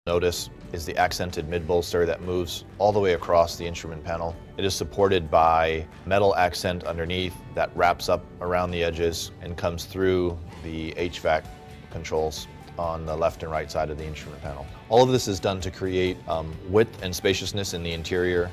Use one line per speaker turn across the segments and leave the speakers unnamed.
Notice is the accented mid-bolster that moves all the way across the instrument panel. It is supported by metal accent underneath that wraps up around the edges and comes through the HVAC controls on the left and right side of the instrument panel. All of this is done to create width and spaciousness in the interior,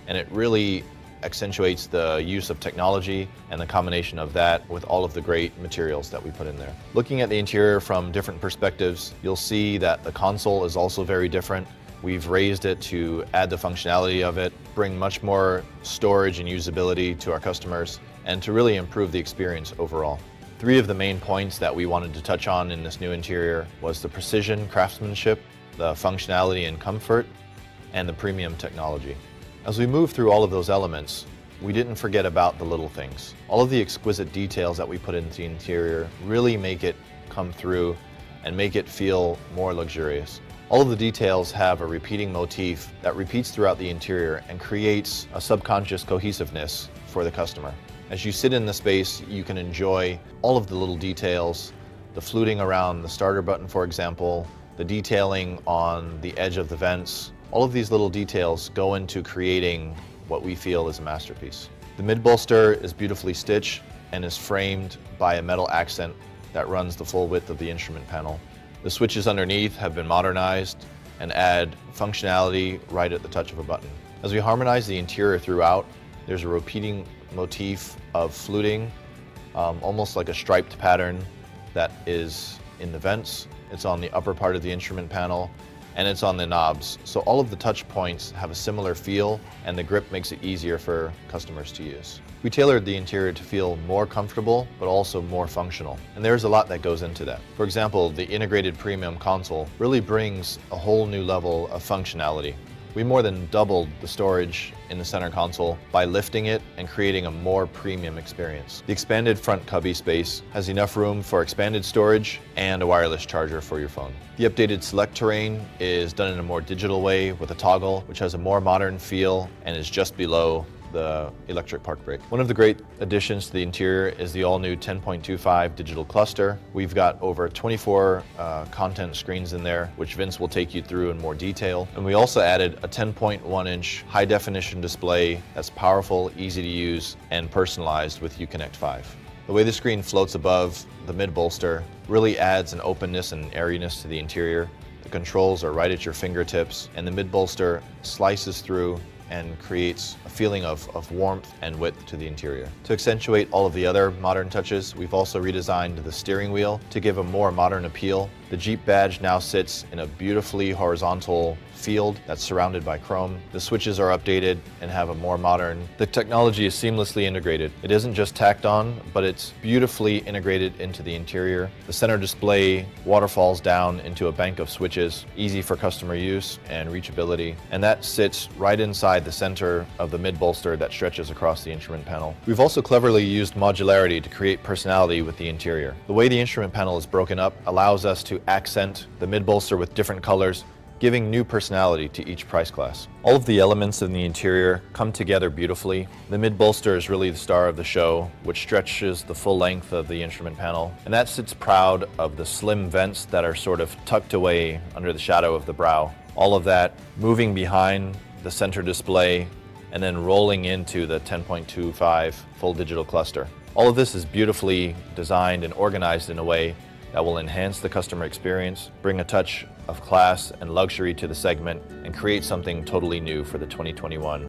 and it really accentuates the use of technology and the combination of that with all of the great materials that we put in there. Looking at the interior from different perspectives, you'll see that the console is also very different. We've raised it to add the functionality of it, bring much more storage and usability to our customers, and to really improve the experience overall. Three of the main points that we wanted to touch on in this new interior was the precision craftsmanship, the functionality and comfort, and the premium technology. As we move through all of those elements, we didn't forget about the little things. All of the exquisite details that we put into the interior really make it come through and make it feel more luxurious. All of the details have a repeating motif that repeats throughout the interior and creates a subconscious cohesiveness for the customer. As you sit in the space, you can enjoy all of the little details, the fluting around the starter button, for example, the detailing on the edge of the vents. All of these little details go into creating what we feel is a masterpiece. The mid-bolster is beautifully stitched and is framed by a metal accent that runs the full width of the instrument panel. The switches underneath have been modernized and add functionality right at the touch of a button. As we harmonize the interior throughout, there's a repeating motif of fluting, almost like a striped pattern that is in the vents. It's on the upper part of the instrument panel, and it's on the knobs. So all of the touch points have a similar feel, and the grip makes it easier for customers to use. We tailored the interior to feel more comfortable, but also more functional. And there's a lot that goes into that. For example, the integrated premium console really brings a whole new level of functionality. We more than doubled the storage in the center console by lifting it and creating a more premium experience. The expanded front cubby space has enough room for expanded storage and a wireless charger for your phone. The updated select terrain is done in a more digital way with a toggle, which has a more modern feel and is just below the electric park brake. One of the great additions to the interior is the all-new 10.25 digital cluster. We've got over 24 content screens in there, which Vince will take you through in more detail. And we also added a 10.1-inch high-definition display that's powerful, easy to use, and personalized with Uconnect 5. The way the screen floats above the mid-bolster really adds an openness and airiness to the interior. The controls are right at your fingertips, and the mid-bolster slices through and creates a feeling of warmth and width to the interior. To accentuate all of the other modern touches, we've also redesigned the steering wheel to give a more modern appeal. The Jeep badge now sits in a beautifully horizontal field that's surrounded by chrome. The switches are updated and have a more modern. The technology is seamlessly integrated. It isn't just tacked on, but it's beautifully integrated into the interior. The center display waterfalls down into a bank of switches, easy for customer use and reachability, and that sits right inside the center of the mid-bolster that stretches across the instrument panel. We've also cleverly used modularity to create personality with the interior. The way the instrument panel is broken up allows us to accent the mid-bolster with different colors, giving new personality to each price class. All of the elements in the interior come together beautifully. The mid-bolster is really the star of the show, which stretches the full length of the instrument panel, and that sits proud of the slim vents that are sort of tucked away under the shadow of the brow. All of that moving behind the center display and then rolling into the 10.25 full digital cluster. All of this is beautifully designed and organized in a way that will enhance the customer experience, bring a touch of class and luxury to the segment, and create something totally new for the 2021